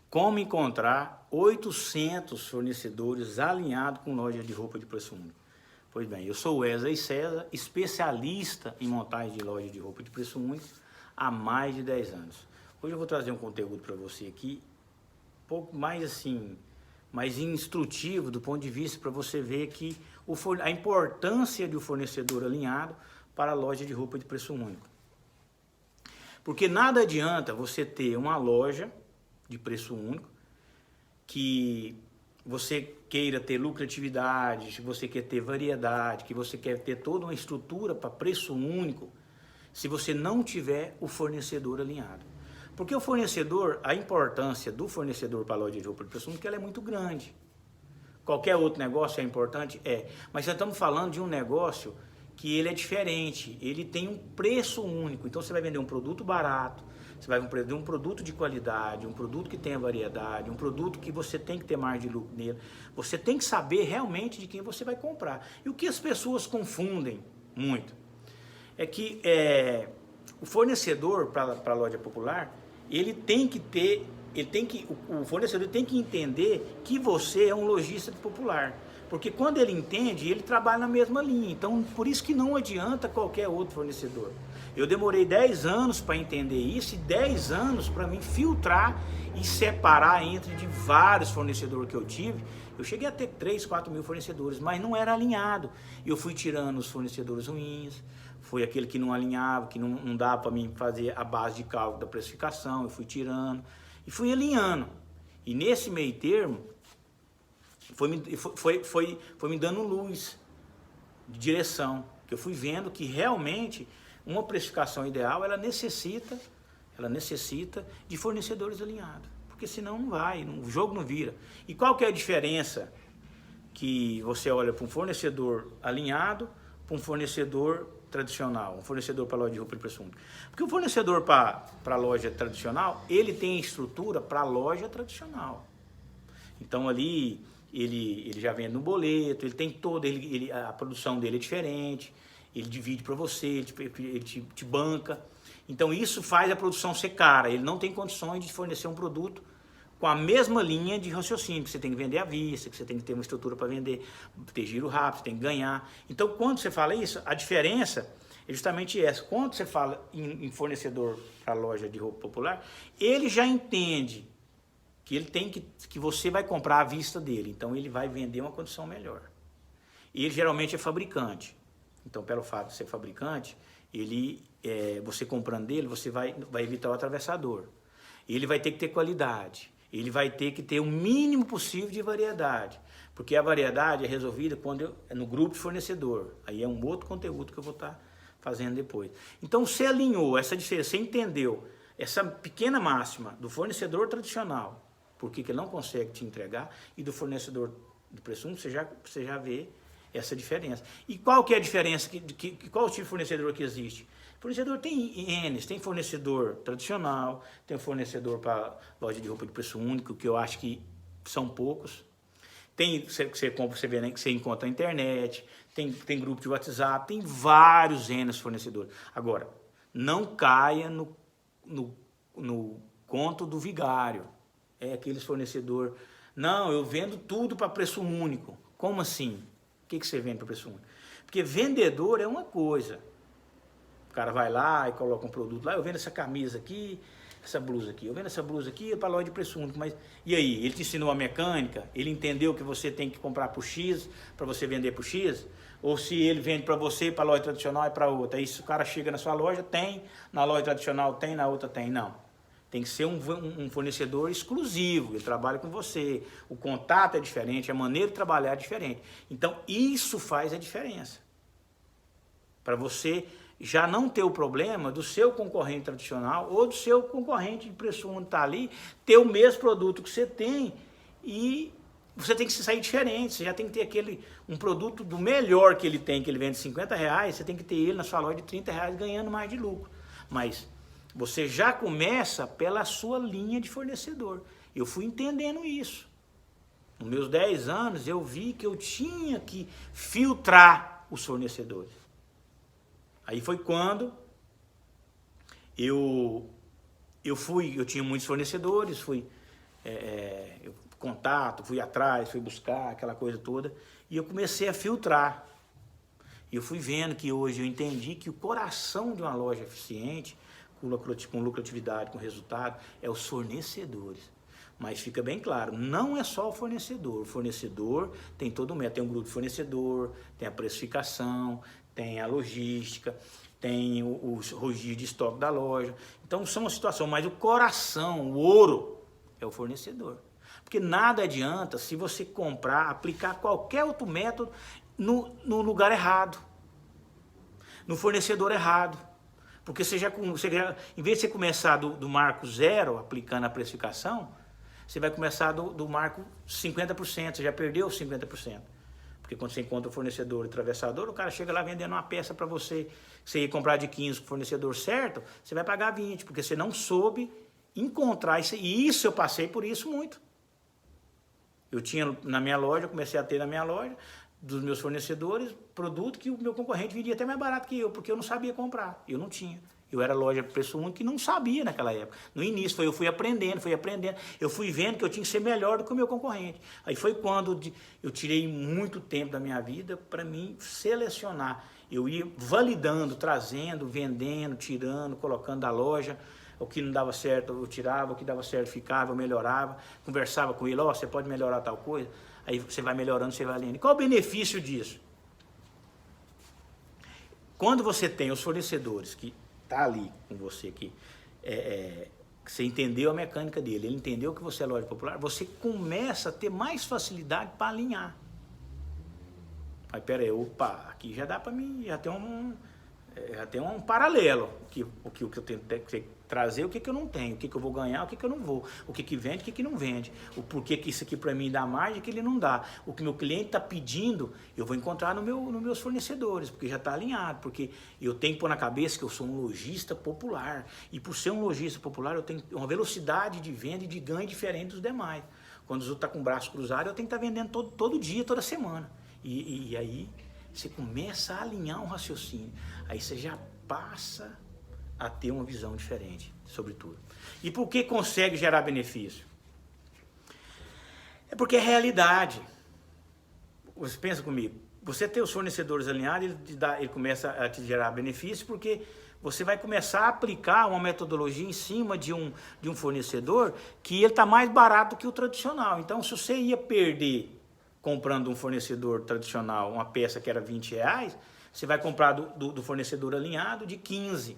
como encontrar 800 fornecedores alinhados com loja de roupa de preço único. Pois bem, eu sou o Wesley César, especialista em montagem de loja de roupa de preço único há mais de 10 anos. Hoje eu vou trazer um conteúdo para você aqui, um pouco mais assim, mais instrutivo do ponto de vista para você ver que a importância de um fornecedor alinhado para a loja de roupa de preço único. Porque nada adianta você ter uma loja de preço único que você queira ter lucratividade, que você quer ter variedade, que você quer ter toda uma estrutura para preço único, se você não tiver o fornecedor alinhado. Porque o fornecedor, a importância do fornecedor para a loja de roupa de preço único, ela é muito grande. Qualquer outro negócio é importante? É. Mas nós estamos falando de um negócio que ele é diferente, ele tem um preço único. Então você vai vender um produto barato, você vai vender um produto de qualidade, um produto que tenha variedade, um produto que você tem que ter margem de lucro nele. Você tem que saber realmente de quem você vai comprar. E o que as pessoas confundem muito é que o fornecedor para a loja popular, ele tem que ter, o fornecedor tem que entender que você é um lojista popular. Porque quando ele entende, ele trabalha na mesma linha. Então, por isso que não adianta qualquer outro fornecedor. Eu demorei 10 anos para entender isso e 10 anos para me filtrar e separar entre de vários fornecedores que eu tive. Eu cheguei a ter 3, 4 mil fornecedores, mas não era alinhado. Eu fui tirando os fornecedores ruins, foi aquele que não alinhava, que não dava para mim fazer a base de cálculo da precificação, eu fui tirando e fui alinhando. E nesse meio termo, foi me dando luz de direção, que eu fui vendo que realmente uma precificação ideal, ela necessita de fornecedores alinhados, porque senão não vai, o jogo não vira. E qual que é a diferença que você olha para um fornecedor alinhado, para um fornecedor tradicional, um fornecedor para loja de roupa de preço único? Porque o fornecedor para a loja tradicional, ele tem estrutura para a loja tradicional. Então ali ele já vende no boleto, ele tem todo, a produção dele é diferente, ele divide para você, ele te banca. Então isso faz a produção ser cara, ele não tem condições de fornecer um produto com a mesma linha de raciocínio, que você tem que vender à vista, que você tem que ter uma estrutura para vender, ter giro rápido, você tem que ganhar. Então quando você fala isso, a diferença é justamente essa. Quando você fala em fornecedor para loja de roupa popular, ele já entende que ele tem que você vai comprar à vista dele, então ele vai vender uma condição melhor. E ele geralmente é fabricante, então pelo fato de ser fabricante, você comprando dele, você vai evitar o atravessador. Ele vai ter que ter qualidade, ele vai ter que ter o mínimo possível de variedade, porque a variedade é resolvida quando é no grupo de fornecedor, aí é um outro conteúdo que eu vou estar fazendo depois. Então você alinhou essa diferença, você entendeu essa pequena máxima do fornecedor tradicional, porque ele não consegue te entregar, e do fornecedor de preço único, você já vê essa diferença. E qual que é a diferença? Qual o tipo de fornecedor que existe? Fornecedor tem N, tem fornecedor tradicional, tem fornecedor para loja de roupa de preço único, que eu acho que são poucos. Tem você compra, você vê, né, que você encontra na internet, tem grupo de WhatsApp, tem vários N fornecedores. Agora, não caia no conto do vigário. É aqueles fornecedor, não, eu vendo tudo para preço único. Como assim? O que você vende para preço único? Porque vendedor é uma coisa. O cara vai lá e coloca um produto lá, eu vendo essa camisa aqui, essa blusa aqui, eu vendo essa blusa aqui para loja de preço único, mas e aí? Ele te ensinou a mecânica? Ele entendeu que você tem que comprar por X para você vender por X? Ou se ele vende para você, para a loja tradicional e para outra? Aí se o cara chega na sua loja, tem, na loja tradicional tem, na outra tem, não. Tem que ser um fornecedor exclusivo, ele trabalha com você, o contato é diferente, a maneira de trabalhar é diferente. Então, isso faz a diferença. Para você já não ter o problema do seu concorrente tradicional ou do seu concorrente de preço único estar ali, ter o mesmo produto que você tem e você tem que se sair diferente, você já tem que ter um produto do melhor que ele tem, que ele vende R$50, você tem que ter ele na sua loja de R$30 ganhando mais de lucro. Mas você já começa pela sua linha de fornecedor. Eu fui entendendo isso. Nos meus 10 anos, eu vi que eu tinha que filtrar os fornecedores. Aí foi quando eu tinha muitos fornecedores, fui contato, fui atrás, fui buscar, aquela coisa toda, e eu comecei a filtrar. E eu fui vendo que hoje eu entendi que o coração de uma loja eficiente, com lucratividade, com resultado, é os fornecedores. Mas fica bem claro, não é só o fornecedor. O fornecedor tem todo o método, tem um grupo de fornecedor, tem a precificação, tem a logística, tem o registro de estoque da loja. Então são uma situação, mas o coração, o ouro, é o fornecedor. Porque nada adianta se você comprar, aplicar qualquer outro método no lugar errado, no fornecedor errado. Porque em vez de você começar do marco 0, aplicando a precificação, você vai começar do marco 50%, você já perdeu 50%. Porque quando você encontra o fornecedor atravessador, o cara chega lá vendendo uma peça para você, você ia comprar de 15 com o fornecedor certo, você vai pagar 20, porque você não soube encontrar isso. E isso eu passei por isso muito. Eu tinha na minha loja, comecei a ter na minha loja, dos meus fornecedores, produto que o meu concorrente vendia até mais barato que eu, porque eu não sabia comprar, eu não tinha. Eu era loja preço único e não sabia naquela época. No início, eu fui aprendendo, eu fui vendo que eu tinha que ser melhor do que o meu concorrente. Aí foi quando eu tirei muito tempo da minha vida para mim selecionar. Eu ia validando, trazendo, vendendo, tirando, colocando da loja. O que não dava certo eu tirava, o que dava certo ficava, eu melhorava, conversava com ele, você pode melhorar tal coisa. Aí você vai melhorando, você vai lendo. E qual o benefício disso? Quando você tem os fornecedores que tá ali com você, que você entendeu a mecânica dele, ele entendeu que você é loja popular, você começa a ter mais facilidade para alinhar. Aí, pera aí, opa, aqui já dá para mim, já tem um paralelo, o que eu tenho que trazer, o que eu não tenho, o que eu vou ganhar, o que eu não vou, o que vende, o que não vende, o porquê que isso aqui para mim dá margem, que ele não dá, o que meu cliente está pedindo, eu vou encontrar nos meus fornecedores, porque já está alinhado, porque eu tenho que pôr na cabeça que eu sou um lojista popular, e por ser um lojista popular eu tenho uma velocidade de venda e de ganho diferente dos demais. Quando os outros estão com o braço cruzado, eu tenho que estar vendendo todo dia, toda semana, e aí você começa a alinhar um raciocínio, aí você já passa a ter uma visão diferente sobre tudo. E por que consegue gerar benefício? É porque é realidade. Você pensa comigo, você tem os fornecedores alinhados, ele começa a te gerar benefício porque você vai começar a aplicar uma metodologia em cima de um fornecedor que ele está mais barato que o tradicional. Então, se você ia perder comprando um fornecedor tradicional uma peça que era R$20, você vai comprar do fornecedor alinhado de 15.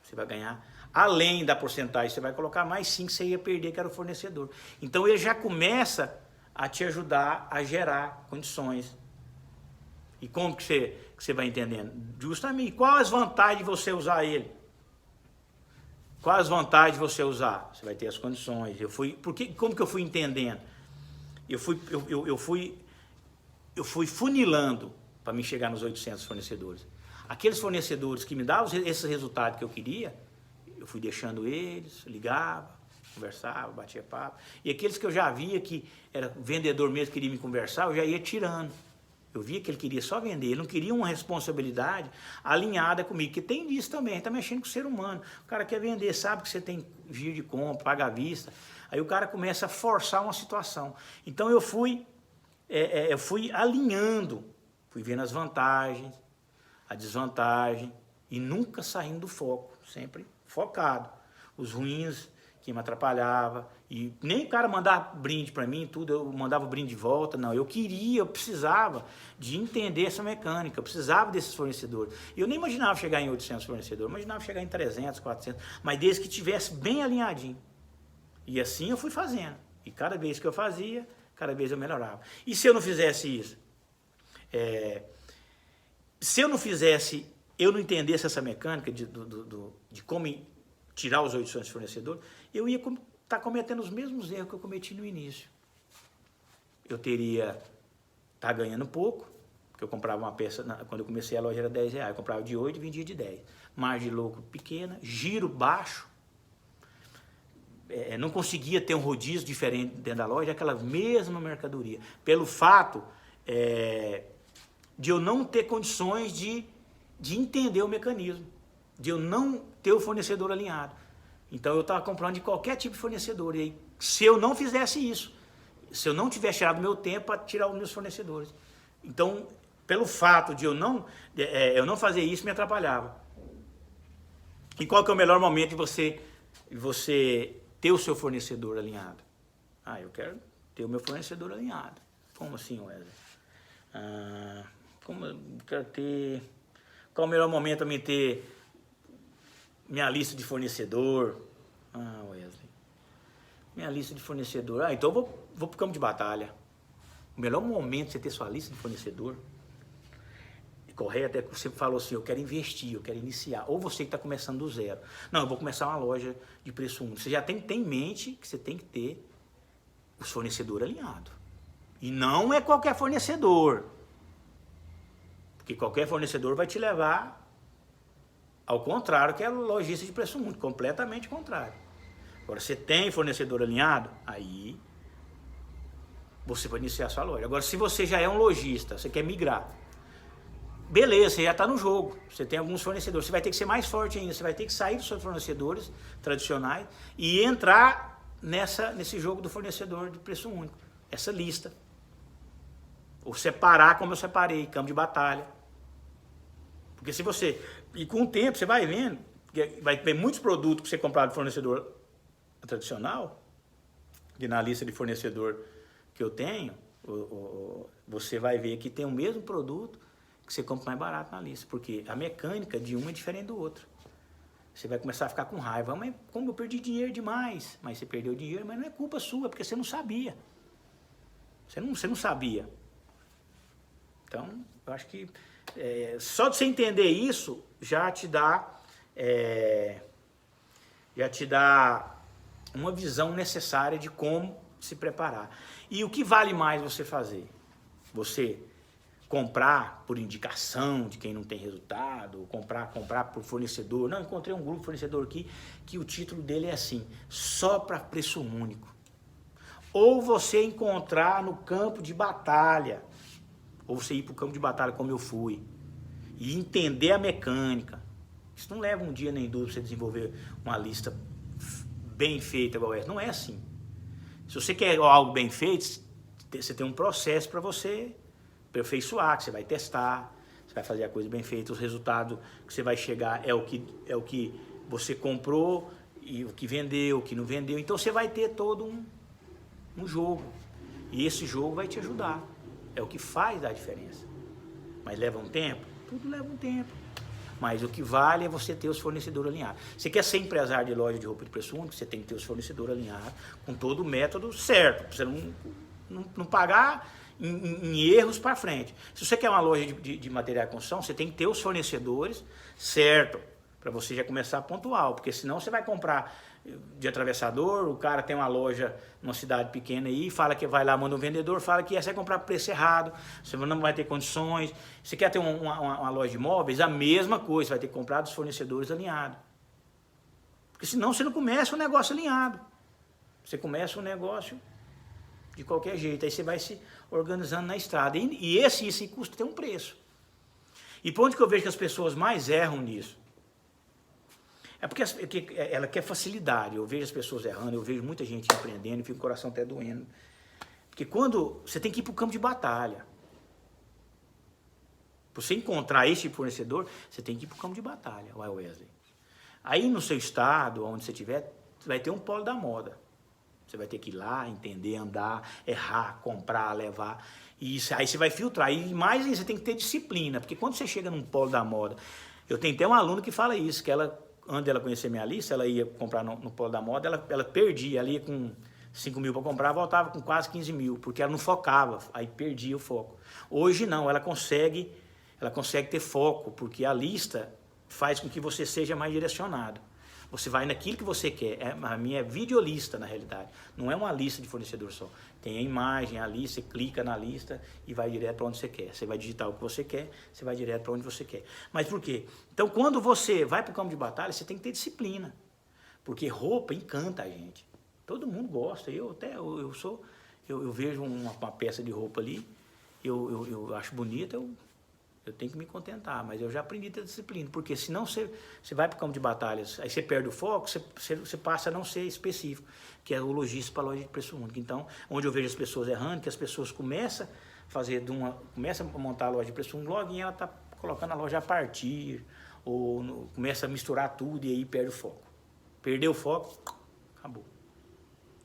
Você vai ganhar, além da porcentagem, você vai colocar mais 5 que você ia perder, que era o fornecedor. Então ele já começa a te ajudar a gerar condições. E como que você vai entendendo? Justamente, qual as vantagens de você usar ele? Qual as vantagens de você usar? Você vai ter as condições. Como que eu fui entendendo? Eu fui funilando para me chegar nos 800 fornecedores. Aqueles fornecedores que me davam esse resultado que eu queria, eu fui deixando eles, ligava, conversava, batia papo. E aqueles que eu já via que era vendedor mesmo, que queria me conversar, eu já ia tirando. Eu via que ele queria só vender, ele não queria uma responsabilidade alinhada comigo, que tem disso também, está mexendo com o ser humano. O cara quer vender, sabe que você tem giro de compra, paga à vista. Aí o cara começa a forçar uma situação. Então eu fui alinhando, fui vendo as vantagens, a desvantagem, e nunca saindo do foco, sempre focado. Os ruins que me atrapalhava, e nem o cara mandar brinde para mim, tudo, eu mandava o brinde de volta, não, eu precisava de entender essa mecânica, eu precisava desses fornecedores. Eu nem imaginava chegar em 800 fornecedores, eu imaginava chegar em 300, 400, mas desde que tivesse bem alinhadinho. E assim eu fui fazendo, e cada vez que eu fazia, cada vez eu melhorava. E se eu não fizesse isso? Se eu não entendesse essa mecânica de como tirar os 800 fornecedores, eu ia estar cometendo os mesmos erros que eu cometi no início. Eu teria estar ganhando pouco, porque eu comprava uma peça, quando eu comecei a loja era R$10, eu comprava de 8 e vendia de 10. Margem de lucro pequena, giro baixo, não conseguia ter um rodízio diferente dentro da loja, aquela mesma mercadoria, pelo fato de eu não ter condições de entender o mecanismo, de eu não ter o fornecedor alinhado. Então eu estava comprando de qualquer tipo de fornecedor, e aí se eu não fizesse isso, se eu não tivesse tirado meu tempo para tirar os meus fornecedores. Então, pelo fato de eu não fazer isso, me atrapalhava. E qual que é o melhor momento de você ter o seu fornecedor alinhado? Eu quero ter o meu fornecedor alinhado. Como assim, Wesley? Como eu quero ter... Qual o melhor momento para mim ter minha lista de fornecedor? Wesley. Minha lista de fornecedor. Então eu vou pro campo de batalha. O melhor momento de você ter sua lista de fornecedor, correto, é que você falou assim, eu quero investir, eu quero iniciar. Ou você que está começando do zero. Não, eu vou começar uma loja de preço único. Você já tem em mente que você tem que ter os fornecedores alinhados. E não é qualquer fornecedor. Porque qualquer fornecedor vai te levar ao contrário, que é a lojista de preço único, completamente contrário. Agora, você tem fornecedor alinhado, aí você vai iniciar a sua loja. Agora, se você já é um lojista, você quer migrar, beleza, você já está no jogo, você tem alguns fornecedores, você vai ter que ser mais forte ainda, você vai ter que sair dos seus fornecedores tradicionais e entrar nesse jogo do fornecedor de preço único, essa lista. Ou separar como eu separei, campo de batalha. Porque se você... E com o tempo você vai vendo, vai ter muitos produtos que você comprar do fornecedor tradicional, e na lista de fornecedor que eu tenho, você vai ver que tem o mesmo produto que você compra mais barato na lista. Porque a mecânica de um é diferente do outro. Você vai começar a ficar com raiva. Mas como eu perdi dinheiro demais? Mas você perdeu dinheiro, mas não é culpa sua, porque você não sabia. Você não sabia. Então, eu acho que só de você entender isso, já te dá uma visão necessária de como se preparar. E o que vale mais você fazer? Você comprar por indicação de quem não tem resultado, ou comprar por fornecedor. Não, encontrei um grupo de fornecedor aqui que o título dele é assim, só para preço único. Ou você encontrar no campo de batalha, ou você ir para o campo de batalha como eu fui, e entender a mecânica. Isso não leva um dia nem dois para você desenvolver uma lista bem feita igual essa. Não é assim. Se você quer algo bem feito, você tem um processo para você aperfeiçoar, que você vai testar, você vai fazer a coisa bem feita, os resultados que você vai chegar é o que você comprou, e o que vendeu, o que não vendeu. Então você vai ter todo um jogo. E esse jogo vai te ajudar. É o que faz a diferença. Mas leva um tempo? Tudo leva um tempo. Mas o que vale é você ter os fornecedores alinhados. Você quer ser empresário de loja de roupa de preço único, você tem que ter os fornecedores alinhados com todo o método certo. Para você não pagar em erros para frente. Se você quer uma loja de material de construção, você tem que ter os fornecedores certo. Para você já começar pontual. Porque senão você vai comprar de atravessador, o cara tem uma loja numa cidade pequena aí, fala que vai lá, manda um vendedor, fala que você vai comprar preço errado, você não vai ter condições. Você quer ter uma loja de imóveis, a mesma coisa, você vai ter que comprar dos fornecedores alinhados. Porque senão você não começa um negócio alinhado. Você começa um negócio de qualquer jeito, aí você vai se organizando na estrada. E esse custo tem um preço. E por onde que eu vejo que as pessoas mais erram nisso? É porque ela quer facilidade. Eu vejo as pessoas errando, eu vejo muita gente empreendendo e fica o coração até doendo. Porque quando você tem que ir para o campo de batalha. Para você encontrar esse tipo de fornecedor, você tem que ir para o campo de batalha, Wesley. Aí no seu estado, onde você estiver, vai ter um polo da moda. Você vai ter que ir lá, entender, andar, errar, comprar, levar. E aí você vai filtrar. E mais você tem que ter disciplina. Porque quando você chega num polo da moda... Eu tenho até um aluno que fala isso, que ela... Antes dela conhecer minha lista, ela ia comprar no polo da moda, ela perdia, ela ia com 5 mil para comprar, voltava com quase 15 mil, porque ela não focava, aí perdia o foco. Hoje não, ela consegue ter foco, porque a lista faz com que você seja mais direcionado. Você vai naquilo que você quer. A minha é videolista, na realidade. Não é uma lista de fornecedor só. Tem a imagem, a lista, você clica na lista e vai direto para onde você quer. Você vai digitar o que você quer, você vai direto para onde você quer. Mas por quê? Então, quando você vai para o campo de batalha, você tem que ter disciplina. Porque roupa encanta a gente. Todo mundo gosta. Eu vejo uma peça de roupa ali, eu acho bonita, Eu tenho que me contentar, mas eu já aprendi a ter disciplina, porque senão você vai para o campo de batalhas, aí você perde o foco, você passa a não ser específico, que é o lojista para a loja de preço único. Então, onde eu vejo as pessoas errando, que as pessoas começam a montar a loja de preço único, logo ela está colocando a loja a partir, ou começa a misturar tudo e aí perde o foco. Perdeu o foco, acabou.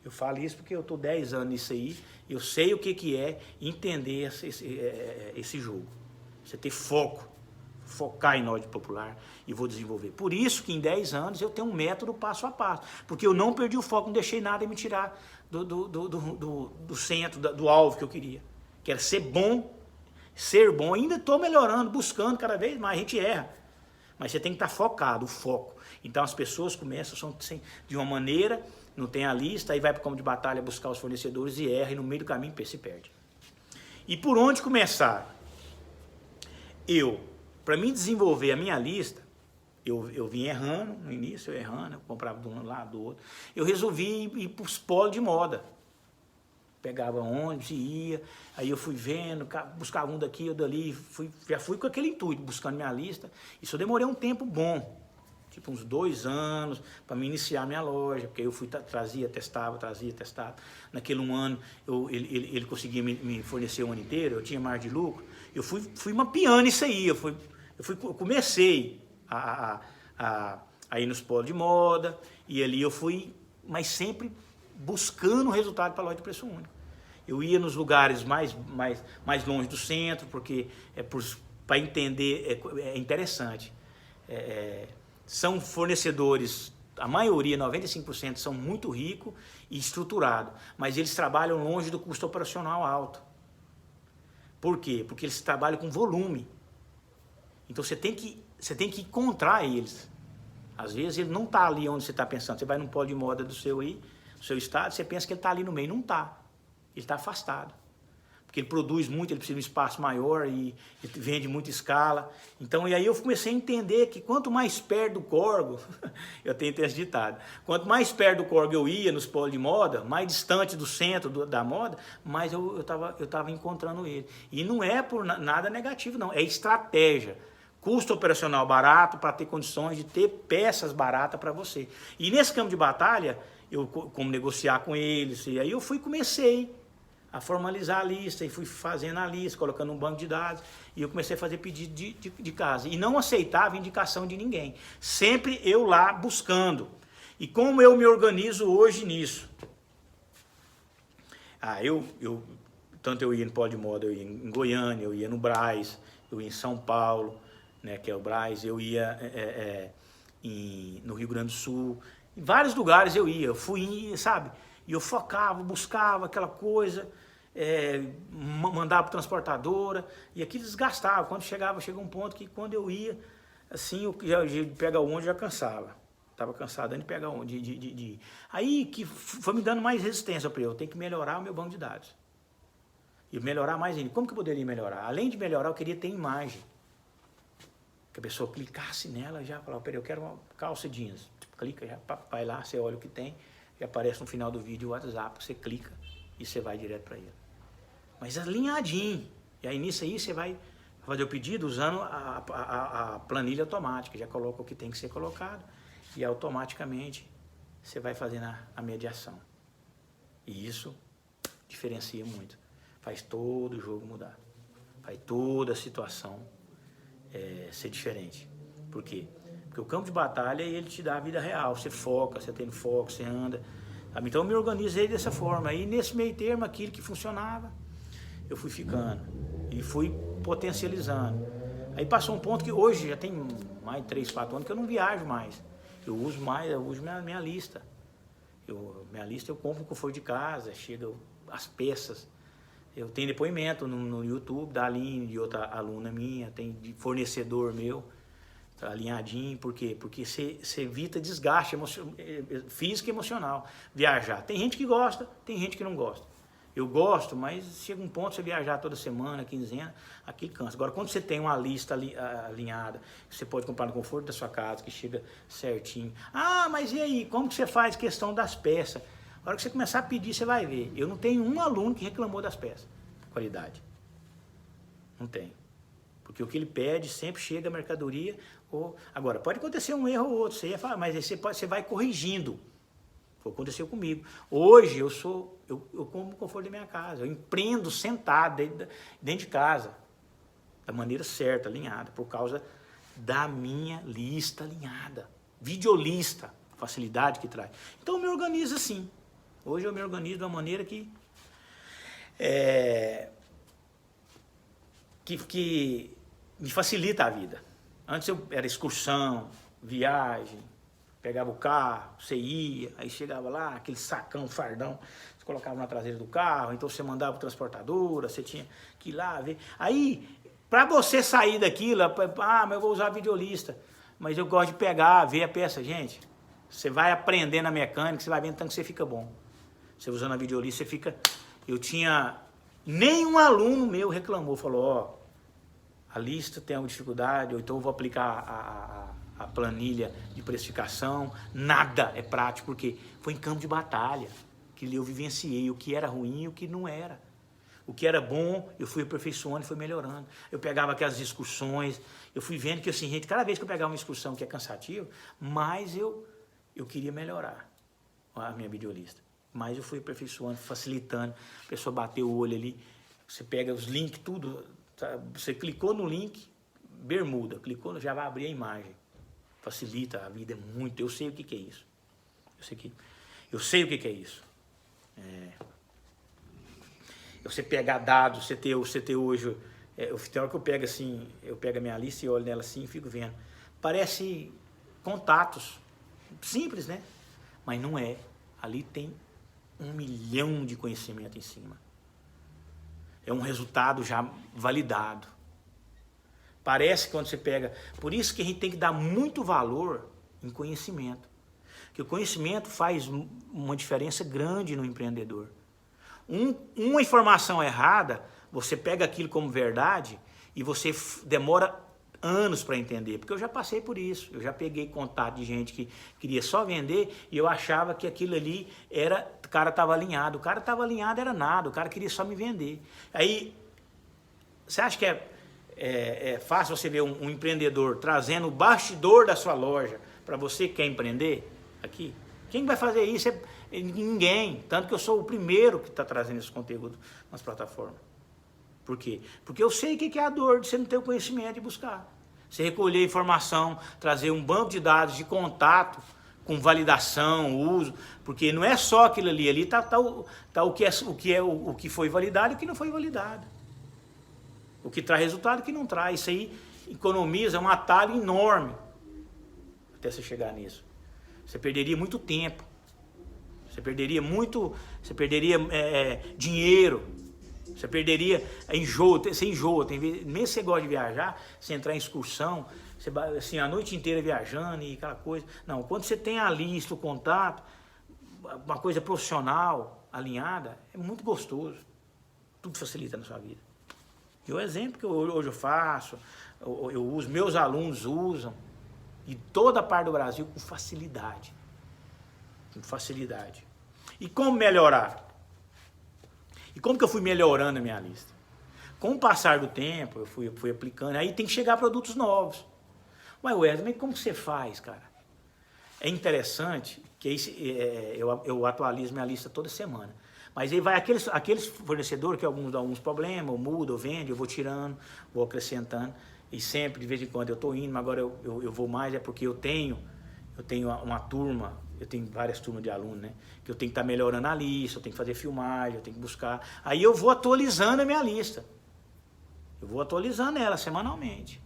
Eu falo isso porque eu estou 10 anos nisso aí, eu sei o que é entender esse jogo. Você ter foco, focar em loja popular e vou desenvolver. Por isso que em 10 anos eu tenho um método passo a passo, porque eu não perdi o foco, não deixei nada me tirar do centro, do alvo que eu queria, que era ser bom, ainda estou melhorando, buscando cada vez mais, a gente erra, mas você tem que estar focado, o foco. Então as pessoas começam de uma maneira, não tem a lista, aí vai para o campo de batalha buscar os fornecedores e erra, e no meio do caminho se perde. E por onde começar? Para mim desenvolver a minha lista, eu vim errando no início, eu comprava de um lado, do outro. Eu resolvi ir para os polos de moda. Pegava ônibus e ia, aí eu fui vendo, buscava um daqui, outro dali, já fui com aquele intuito, buscando minha lista. Isso eu demorei um tempo bom, tipo uns 2 anos, para me iniciar minha loja, porque eu trazia, testava. Naquele 1 ano, ele conseguia me fornecer o ano inteiro, eu tinha margem de lucro. Eu fui mapeando isso aí, eu comecei a ir nos polos de moda, e ali eu fui, mas sempre buscando resultado para a loja de preço único. Eu ia nos lugares mais longe do centro, porque para entender é interessante. São fornecedores, a maioria, 95%, são muito ricos e estruturados, mas eles trabalham longe do custo operacional alto. Por quê? Porque eles trabalham com volume. Então você tem que encontrar eles. Às vezes ele não está ali onde você está pensando. Você vai num polo de moda do seu estado, você pensa que ele está ali no meio. Não está. Ele está afastado. Porque ele produz muito, ele precisa de um espaço maior e ele vende muita escala. Então, e aí eu comecei a entender que quanto mais perto do Corgo, eu tenho esse ditado, quanto mais perto do Corgo eu ia nos polos de moda, mais distante do centro da moda, mais eu tava encontrando ele. E não é por nada negativo, não. É estratégia. Custo operacional barato para ter condições de ter peças baratas para você. E nesse campo de batalha, como negociar com eles, e aí comecei a formalizar a lista, e fui fazendo a lista, colocando um banco de dados, e eu comecei a fazer pedido de casa, e não aceitava indicação de ninguém, sempre eu lá buscando. E como eu me organizo hoje nisso? Tanto eu ia no polo de moda, eu ia em Goiânia, eu ia no Brás, eu ia em São Paulo, né, que é o Brás, eu ia no Rio Grande do Sul, em vários lugares eu fui, sabe? E eu focava, buscava aquela coisa, mandava para transportadora, e aquilo desgastava. Quando chegava um ponto que quando eu ia, assim, eu de pegar o ônibus já cansava. Estava cansado de pegar o ônibus. Aí que foi me dando mais resistência para eu ter que melhorar o meu banco de dados. E melhorar mais ainda. Como que eu poderia melhorar? Além de melhorar, eu queria ter imagem. Que a pessoa clicasse nela e já falava, peraí, eu quero uma calça jeans. Clica, já vai lá, você olha o que tem. E aparece no final do vídeo o WhatsApp, você clica e você vai direto para ele. Mas alinhadinho. E aí nisso aí você vai fazer o pedido usando a planilha automática. Já coloca o que tem que ser colocado e automaticamente você vai fazendo a mediação. E isso diferencia muito. Faz todo o jogo mudar. Faz toda a situação ser diferente. Por quê? Porque o campo de batalha, ele te dá a vida real. Você foca, você tem foco, você anda. Sabe? Então eu me organizei dessa forma. E nesse meio termo, aquilo que funcionava, eu fui ficando. E fui potencializando. Aí passou um ponto que hoje, já tem mais de 3, 4 anos, que eu não viajo mais. Eu uso minha lista. Minha lista eu compro o que for de casa, chega as peças. Eu tenho depoimento no YouTube da Aline, de outra aluna minha, tem de fornecedor meu. Tá alinhadinho, por quê? Porque você evita desgaste físico e emocional. Viajar. Tem gente que gosta, tem gente que não gosta. Eu gosto, mas chega um ponto, você viajar toda semana, quinzena, aquilo cansa. Agora, quando você tem uma lista alinhada, você pode comprar no conforto da sua casa, que chega certinho. Ah, mas e aí, como que você faz questão das peças? A hora que você começar a pedir, você vai ver. Eu não tenho um aluno que reclamou das peças. Qualidade. Não tenho. Porque o que ele pede sempre chega a mercadoria. Agora, pode acontecer um erro ou outro, você ia falar, mas aí você vai corrigindo. Foi o que aconteceu comigo. Hoje eu como no conforto da minha casa, eu empreendo sentado dentro de casa, da maneira certa, alinhada, por causa da minha lista alinhada. Videolista, facilidade que traz. Então eu me organizo assim. Hoje eu me organizo de uma maneira que me facilita a vida. Antes era excursão, viagem, pegava o carro, você ia, aí chegava lá, aquele sacão, fardão, você colocava na traseira do carro, então você mandava para transportadora, você tinha que ir lá ver. Aí, para você sair daquilo, mas eu vou usar videolista, mas eu gosto de pegar, ver a peça, gente. Você vai aprendendo a mecânica, você vai vendo tanto que você fica bom. Você usando a videolista, você fica... Nenhum aluno meu reclamou, falou, ó, a lista tem alguma dificuldade, ou então eu vou aplicar a planilha de precificação, nada é prático, porque foi em campo de batalha que eu vivenciei o que era ruim e o que não era. O que era bom, eu fui aperfeiçoando e fui melhorando. Eu pegava aquelas excursões, eu fui vendo que assim, gente, cada vez que eu pegava uma excursão que é cansativa, mais eu queria melhorar a minha videolista. Mas eu fui aperfeiçoando, facilitando, a pessoa bateu o olho ali, você pega os links, tudo, você clicou no link, bermuda, clicou, já vai abrir a imagem. Facilita a vida muito, eu sei o que é isso. Eu sei o que é isso. Você pegar dados, você ter hoje, tem hora que eu pego assim, eu pego a minha lista e olho nela assim e fico vendo. Parece contatos, simples, né? Mas não é. Ali tem 1 milhão de conhecimento em cima. É um resultado já validado. Parece que quando você pega... Por isso que a gente tem que dar muito valor em conhecimento. Porque o conhecimento faz uma diferença grande no empreendedor. Uma informação errada, você pega aquilo como verdade e você demora anos para entender. Porque eu já passei por isso. Eu já peguei contato de gente que queria só vender e eu achava que aquilo ali o cara estava alinhado. O cara estava alinhado, era nada. O cara queria só me vender. Aí, você acha que é fácil você ver um empreendedor trazendo o bastidor da sua loja para você que quer empreender aqui? Quem vai fazer isso é ninguém. Tanto que eu sou o primeiro que está trazendo esse conteúdo nas plataformas. Por quê? Porque eu sei o que é a dor de você não ter o conhecimento e buscar. Você recolher informação, trazer um banco de dados de contato com validação, uso, porque não é só aquilo ali está o que foi validado e o que não foi validado. O que traz resultado e o que não traz. Isso aí economiza um atalho enorme até você chegar nisso. Você perderia muito tempo. Você perderia dinheiro. Você perderia você enjoa. Mesmo que você gosta de viajar, você entrar em excursão, você assim, a noite inteira viajando e aquela coisa. Não, quando você tem a lista, o contato, uma coisa profissional, alinhada, é muito gostoso. Tudo facilita na sua vida. E o exemplo que hoje eu faço, eu uso, meus alunos usam, e toda a parte do Brasil com facilidade. Com facilidade. E como melhorar? E como que eu fui melhorando a minha lista? Com o passar do tempo, eu fui aplicando, aí tem que chegar produtos novos. Mas Wesley, como que você faz, cara? É interessante que eu atualizo minha lista toda semana. Mas aí vai aqueles fornecedores que alguns dão alguns problemas, eu mudo, eu vendo, eu vou tirando, vou acrescentando. E sempre, de vez em quando, eu estou indo, mas agora eu vou mais, é porque eu tenho uma turma, eu tenho várias turmas de alunos, né? Que eu tenho que estar melhorando a lista, eu tenho que fazer filmagem, eu tenho que buscar. Aí eu vou atualizando a minha lista. Eu vou atualizando ela semanalmente.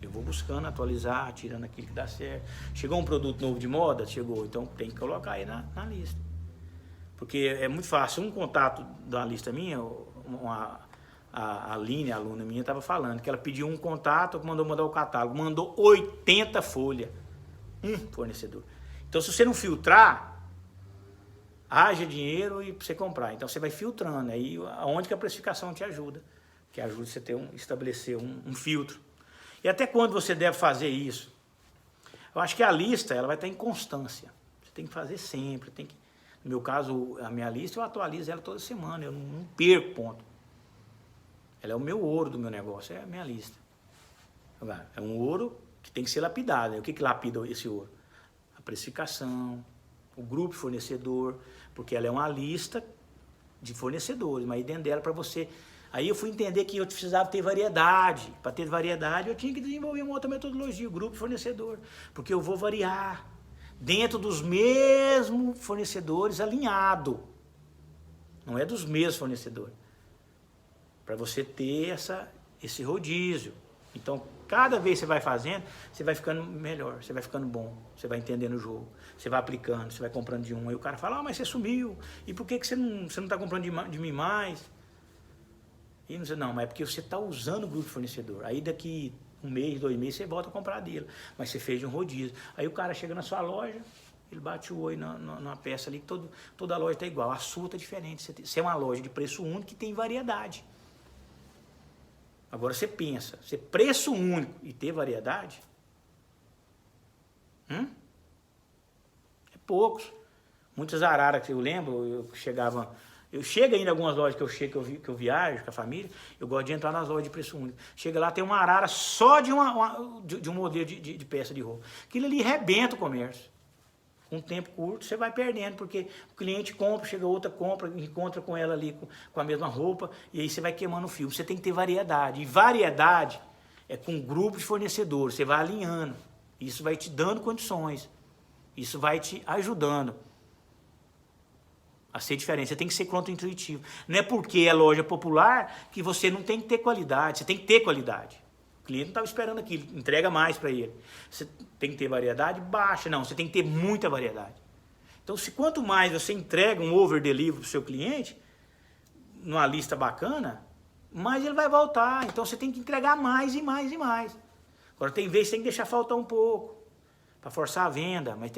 Eu vou buscando atualizar, tirando aquilo que dá certo. Chegou um produto novo de moda? Chegou, então tem que colocar aí na lista. Porque é muito fácil. Um contato da lista minha, a Aline, a aluna minha, estava falando que ela pediu um contato, mandou mandar o catálogo, mandou 80 folhas. Um fornecedor. Então, se você não filtrar, haja dinheiro e para você comprar. Então, você vai filtrando. Aí, aonde que a precificação te ajuda? Que ajuda você a estabelecer um filtro. E até quando você deve fazer isso? Eu acho que a lista ela vai estar em constância. Você tem que fazer sempre. No meu caso, a minha lista, eu atualizo ela toda semana. Eu não perco ponto. Ela é o meu ouro do meu negócio, é a minha lista. É um ouro que tem que ser lapidado. O que lapida esse ouro? A precificação, o grupo fornecedor, porque ela é uma lista de fornecedores, mas aí dentro dela para você... Aí eu fui entender que eu precisava ter variedade. Para ter variedade eu tinha que desenvolver uma outra metodologia, o grupo fornecedor, porque eu vou variar dentro dos mesmos fornecedores alinhado. Não é dos mesmos fornecedores. Para você ter esse rodízio. Então, cada vez que você vai fazendo, você vai ficando melhor, você vai ficando bom, você vai entendendo o jogo, você vai aplicando, você vai comprando de um. Aí o cara fala, mas você sumiu, e por que você não está comprando de mim mais? E não sei, não, mas é porque você está usando o grupo fornecedor. Aí daqui 1 mês, 2 meses, você volta a comprar dele. Mas você fez um rodízio. Aí o cara chega na sua loja, ele bate o olho numa peça ali, que toda loja está igual. A sua está diferente. Você é uma loja de preço único que tem variedade. Agora você pensa, ser preço único e ter variedade? É poucos. Muitas araras que eu lembro, eu chego ainda em algumas lojas que eu viajo com a família, eu gosto de entrar nas lojas de preço único. Chega lá, tem uma arara só de um modelo de peça de roupa. Aquilo ali arrebenta o comércio. Com um tempo curto, você vai perdendo, porque o cliente compra, chega outra, compra, encontra com ela ali com a mesma roupa, e aí você vai queimando o fio. Você tem que ter variedade. E variedade é com um grupo de fornecedores, você vai alinhando. Isso vai te dando condições. Isso vai te ajudando a ser diferente. Você tem que ser contra-intuitivo. Não é porque é loja popular que você não tem que ter qualidade. Você tem que ter qualidade. O cliente não estava esperando aquilo, entrega mais para ele. Você tem que ter variedade baixa. Não, você tem que ter muita variedade. Então, quanto mais você entrega um over-delivery para o seu cliente, numa lista bacana, mais ele vai voltar. Então, você tem que entregar mais e mais e mais. Agora, tem vezes que você tem que deixar faltar um pouco, para forçar a venda. Mas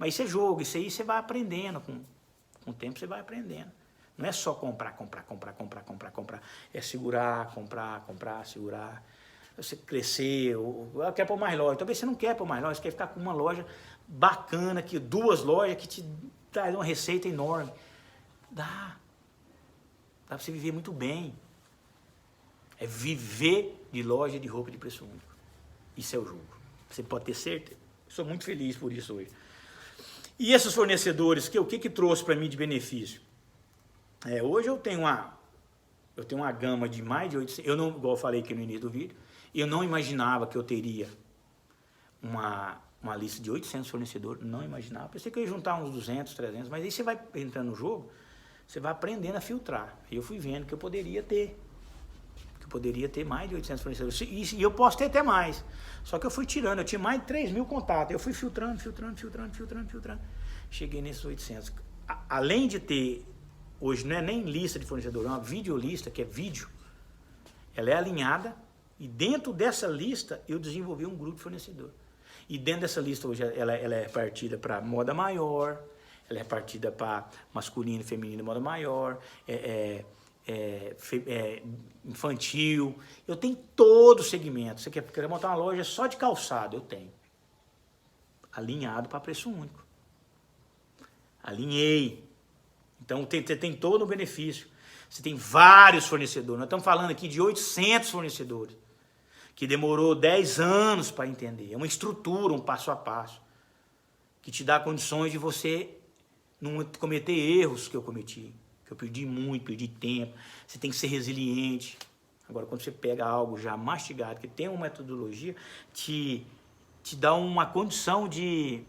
isso é jogo, isso aí você vai aprendendo. Com o tempo você vai aprendendo. Não é só comprar. É segurar, comprar, segurar. Você crescer, quer pôr mais loja. Talvez você não quer pôr mais loja, você quer ficar com uma loja bacana, 2 lojas que te traz uma receita enorme. Dá para você viver muito bem. É viver de loja de roupa de preço único. Isso é o jogo. Você pode ter certeza. Sou muito feliz por isso hoje. E esses fornecedores, o que trouxe para mim de benefício? Hoje eu tenho uma gama de mais de 800, igual eu falei aqui no início do vídeo, eu não imaginava que eu teria uma lista de 800 fornecedores, não imaginava. Pensei que eu ia juntar uns 200, 300, mas aí você vai entrando no jogo, você vai aprendendo a filtrar. E eu fui vendo que eu poderia ter mais de 800 fornecedores, e eu posso ter até mais. Só que eu fui tirando, eu tinha mais de 3.000 contatos, eu fui filtrando. Cheguei nesses 800. Além de ter, hoje não é nem lista de fornecedor, é uma videolista, que é vídeo. Ela é alinhada, e dentro dessa lista eu desenvolvi um grupo de fornecedor. E dentro dessa lista hoje ela é partida para moda maior, ela é partida para masculino e feminino moda maior, infantil. Eu tenho todo o segmento. Você quer montar uma loja só de calçado? Eu tenho. Alinhado para preço único. Alinhei. Então você tem todo o benefício. Você tem vários fornecedores. Nós estamos falando aqui de 800 fornecedores. Que demorou 10 anos para entender. É uma estrutura, um passo a passo. Que te dá condições de você não cometer erros que eu cometi. Que eu perdi muito, perdi tempo. Você tem que ser resiliente. Agora, quando você pega algo já mastigado, que tem uma metodologia, te dá uma condição de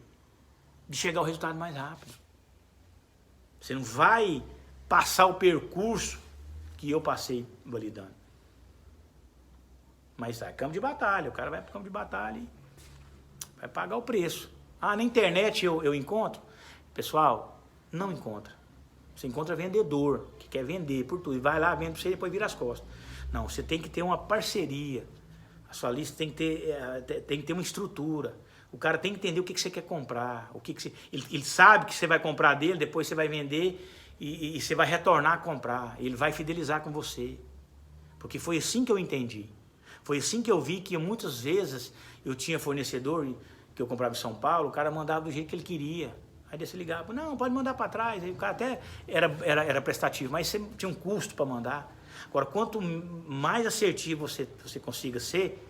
chegar ao resultado mais rápido. Você não vai passar o percurso que eu passei validando. Mas é campo de batalha. O cara vai para o campo de batalha e vai pagar o preço. Na internet eu encontro? Pessoal, não encontra. Você encontra vendedor, que quer vender por tudo. E vai lá, vende para você e depois vira as costas. Não, você tem que ter uma parceria. A sua lista tem que ter uma estrutura. O cara tem que entender o que você quer comprar. Ele sabe que você vai comprar dele, depois você vai vender e você vai retornar a comprar. Ele vai fidelizar com você. Porque foi assim que eu entendi. Foi assim que eu vi que muitas vezes eu tinha fornecedor que eu comprava em São Paulo, o cara mandava do jeito que ele queria. Aí você ligava, não, pode mandar para trás. Aí o cara até era prestativo, mas você tinha um custo para mandar. Agora, quanto mais assertivo você consiga ser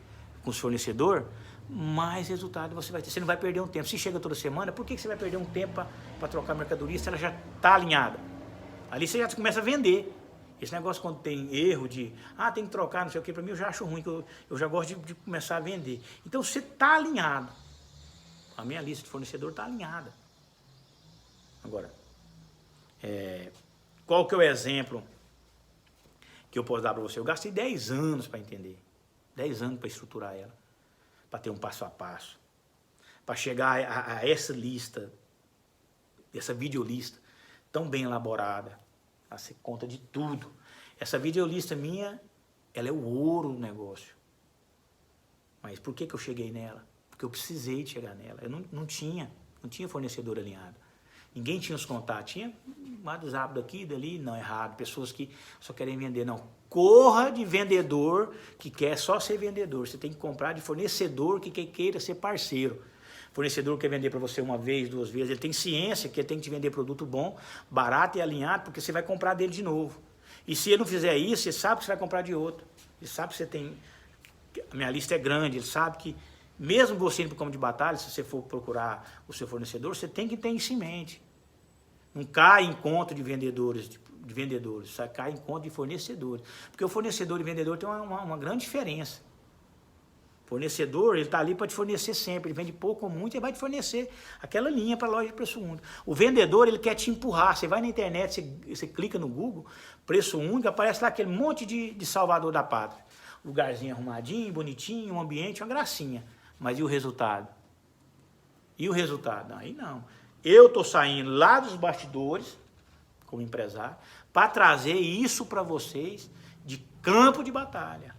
com os fornecedores, mais resultado você vai ter. Você não vai perder um tempo. Se chega toda semana, por que você vai perder um tempo para trocar mercadoria se ela já está alinhada? Ali você já começa a vender. Esse negócio quando tem erro de, tem que trocar, não sei o que, para mim eu já acho ruim, que eu já gosto de começar a vender. Então você está alinhado. A minha lista de fornecedor está alinhada. Agora, qual que é o exemplo que eu posso dar para você? Eu gastei 10 anos para entender. 10 anos para estruturar ela. Para ter um passo a passo. Para chegar a essa lista, essa videolista tão bem elaborada. Ela se conta de tudo. Essa videolista minha, ela é o ouro do negócio. Mas por que eu cheguei nela? Porque eu precisei de chegar nela. Eu não tinha fornecedor alinhado. Ninguém tinha os contatos. Tinha um WhatsApp daqui, dali, não, errado. Pessoas que só querem vender. Não, corra de vendedor que quer só ser vendedor. Você tem que comprar de fornecedor que queira ser parceiro. Fornecedor quer vender para você uma vez, 2 vezes. Ele tem ciência que ele tem que te vender produto bom, barato e alinhado, porque você vai comprar dele de novo. E se ele não fizer isso, você sabe que você vai comprar de outro. Ele sabe que você tem... A minha lista é grande, ele sabe que mesmo você indo para o campo de batalha, se você for procurar o seu fornecedor, você tem que ter isso em mente. Não cai em conta de vendedores, só cai em conta de fornecedores. Porque o fornecedor e vendedor tem uma grande diferença. O fornecedor, ele está ali para te fornecer sempre. Ele vende pouco ou muito e vai te fornecer aquela linha para a loja de preço único. O vendedor, ele quer te empurrar. Você vai na internet, você clica no Google, preço único, aparece lá aquele monte de Salvador da Pátria. Lugarzinho arrumadinho, bonitinho, um ambiente, uma gracinha. Mas e o resultado? E o resultado? Aí não. Eu estou saindo lá dos bastidores, como empresário, para trazer isso para vocês de campo de batalha.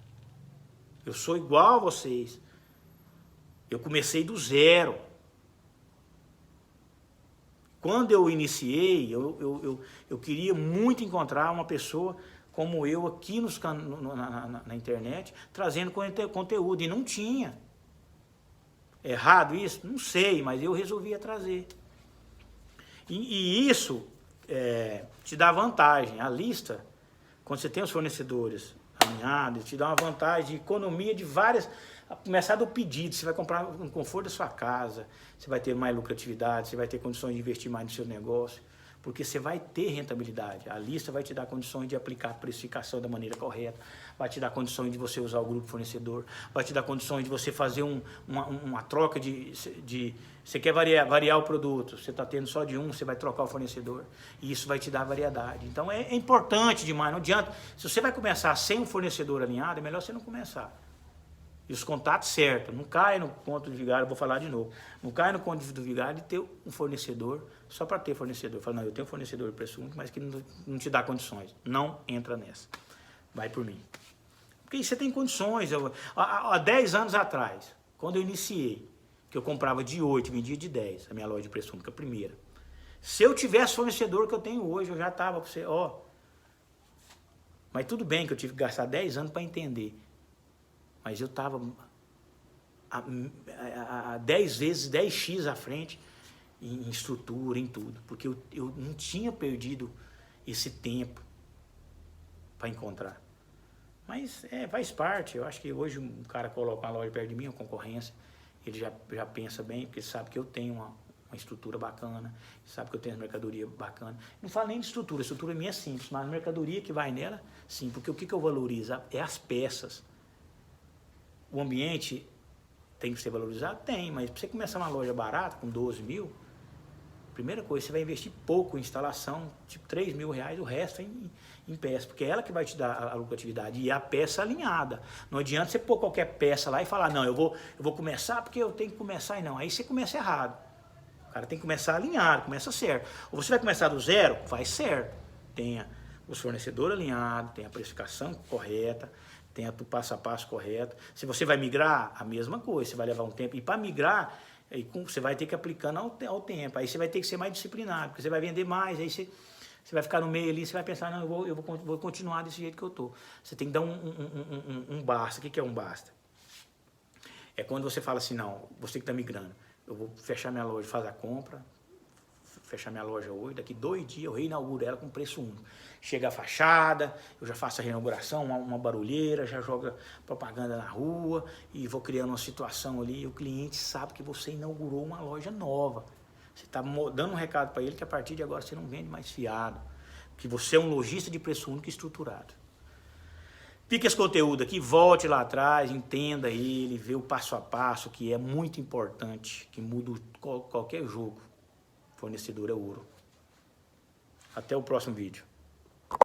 Eu sou igual a vocês. Eu comecei do zero. Quando eu iniciei, eu queria muito encontrar uma pessoa como eu aqui na internet, trazendo conteúdo. E não tinha. Errado isso? Não sei, mas eu resolvia trazer. E isso te dá vantagem. A lista, quando você tem os fornecedores alinhados, te dá uma vantagem de economia de várias... A começar do pedido, você vai comprar no conforto da sua casa, você vai ter mais lucratividade, você vai ter condições de investir mais no seu negócio, porque você vai ter rentabilidade. A lista vai te dar condições de aplicar a precificação da maneira correta, vai te dar condições de você usar o grupo fornecedor, vai te dar condições de você fazer uma troca de... Você quer variar o produto, você está tendo só de um, você vai trocar o fornecedor, e isso vai te dar variedade. Então é importante demais, não adianta. Se você vai começar sem um fornecedor alinhado, é melhor você não começar. E os contatos certos, não cai no conto do vigário, eu vou falar de novo, não cai no conto do vigário de ter um fornecedor, só para ter fornecedor. Fala, não, eu tenho um fornecedor de preço único, mas que não te dá condições. Não entra nessa. Vai por mim. Porque você tem condições. Há 10 anos atrás, quando eu iniciei, que eu comprava de 8, vendia de 10, a minha loja de preço único, a primeira. Se eu tivesse fornecedor que eu tenho hoje, eu já estava para você, Mas tudo bem que eu tive que gastar 10 anos para entender. Mas eu estava a 10 vezes, 10x à frente em estrutura, em tudo. Porque eu não tinha perdido esse tempo para encontrar. Mas faz parte. Eu acho que hoje um cara coloca uma loja perto de mim, uma concorrência, ele já pensa bem, porque sabe que eu tenho uma estrutura bacana, sabe que eu tenho uma mercadoria bacana. Não falo nem de estrutura, a estrutura minha é simples, mas a mercadoria que vai nela, sim. Porque o que eu valorizo é as peças. O ambiente tem que ser valorizado? Tem, mas para você começar uma loja barata, com 12 mil, primeira coisa, você vai investir pouco em instalação, tipo 3 mil reais, o resto em peça, porque é ela que vai te dar a lucratividade, e a peça alinhada. Não adianta você pôr qualquer peça lá e falar, não, eu vou começar porque eu tenho que começar, e não, aí você começa errado. O cara tem que começar alinhado, começa certo. Ou você vai começar do zero, faz certo. Tenha os fornecedores alinhados, tenha a precificação correta, tenha o passo a passo correto. Se você vai migrar, a mesma coisa, você vai levar um tempo. E para migrar, você vai ter que ir aplicando ao tempo. Aí você vai ter que ser mais disciplinado, porque você vai vender mais, aí você vai ficar no meio ali, você vai pensar, não, eu vou continuar desse jeito que eu estou. Você tem que dar um basta. O que é um basta? É quando você fala assim, não, você que está migrando, eu vou fechar minha loja, fazer a compra, fechar minha loja hoje, daqui 2 dias eu reinauguro ela com preço único. Chega a fachada, eu já faço a reinauguração, uma barulheira, já joga propaganda na rua e vou criando uma situação ali, e o cliente sabe que você inaugurou uma loja nova. Você está dando um recado para ele que a partir de agora você não vende mais fiado, que você é um lojista de preço único estruturado. Pique esse conteúdo aqui, volte lá atrás, entenda ele, vê o passo a passo, que é muito importante, que muda qualquer jogo. Fornecedor é ouro. Até o próximo vídeo.